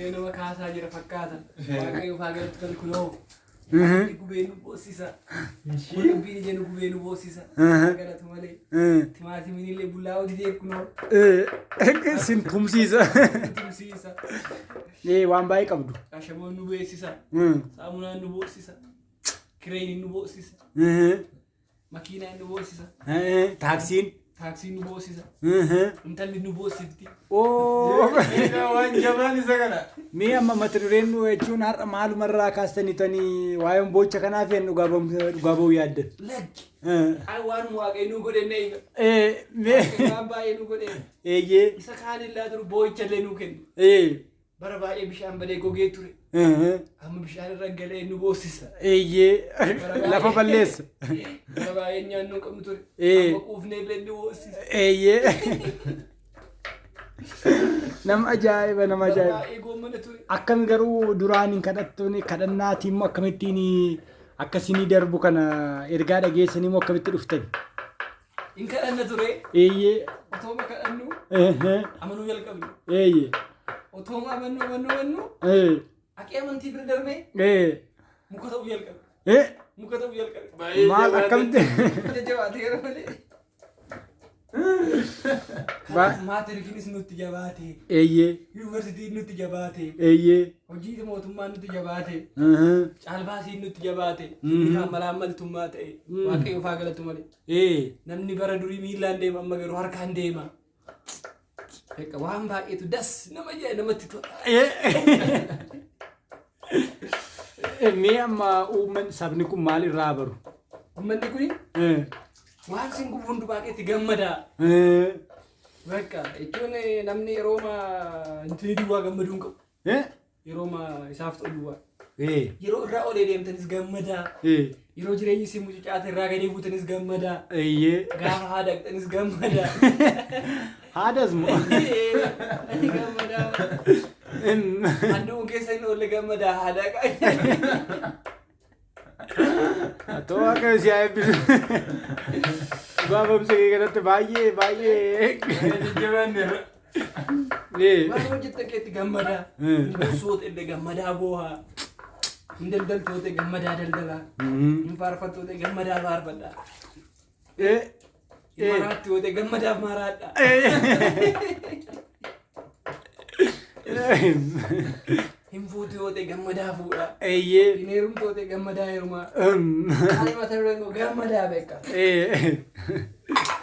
waaqayyo nama kaasaa jira fakkaata. Waaqayyo faagalatti kan kunoo. Gubeen boosisa. Gubeen ijeen gubeen boosisa. Galatu malee. Timaatimiin illee bullaa odii kunoo. Sin tumsiisa. Tumsiisa. Waan baay'ee qabdu. Ashaboon nu beeksisa. Saamunaan nu boosisa. Kireeniin nu boosisa. Makiinaan nu boosisa. Taaksiin. Taaksiin nu boosisa. Intalli nu boosifti. Waan jabaan isa kana. Mee amma mata dureen nu jechuun har'a maalumarraa kaastanii waa'een boocha kanaaf hin dhugaa ba'uu yaaddan. Lakki. Waan waaqayyo nu godhe neeyiga. Waan baay'ee nu godhe. Isa kaanillaa turu boo'icha illee nu kennu. Bara baay'ee bishaan badee gogee ture. Amma bishaan irra galee nu boosisa. Lafa balleessa. Bara baay'ee nyaannoo qabnu ture. Amma quufnee illee nu boosisa. Nama ajaa'iba nama ajaa'iba. Baay'ee goommana ture. Akkami garuu duraan hin kadhattuun kadhannaatiin immoo akkamittiin akkasinii darbu kana ergaa dhageessanii immoo akkamitti dhuftan? Hin kadhanna ture. Otooma kadhannu amanuu jalqabnu. Otooma amannu aqee amantii bira darbee muka ta'uu jalqabe. Muka ta'uu jalqabe. Maal akkamitti? Jabaatee yeroo malee. Maatirikiinis nutti jabaate. Yuunivarsiitiin nutti jabaate. Hojii mootummaan nutti jabaate. Caalbaasiin nutti jabaate. Kan malaammaltummaa ta'e. Waaqayyo faa galatu malee. Namni bara durii miillaan deema amma garuu harkaan deema. Waan baay'eetu das nama jee namatti tola. Mee amma uummanni sabni kun maal irraa baru? Uummanni kuni waan sin gubu hundi baay'eetti gammadaa. Bakka jechuun namni yerooma intini duwwaa gammaduun qabu. Yerooma isaaf ta'u duwwaa. Yeroo irraa olee deemtanis gammadaa. Yeroo jireenyi isin mucucaate irraa gadee buutanis gammadaa. Gaafa haada dhaqxanis gammadaa. Haadas moo? Gammadaa. Handhuun keessa hin oolle gammadaa haadaa qabu. Atoo akka si eebbisu. Baabamsa kee kanatti baay'ee jajjabaanneera. Waan hojjetta keetti gammadaa. Hinbosoota illee gammadaa boohaa. Hindaldaltoota gammadaa daldalaa. Hinfaarfattoota gammadaa faarfadhaa. Maraatti yoo ta'e gammadaaf maraadha. Hinfuutu yoo ta'e gammadaa fuudha. Hineerumtu yoo ta'e gammadaa heerumaa. Qaali mata dureen gammadaa beeka.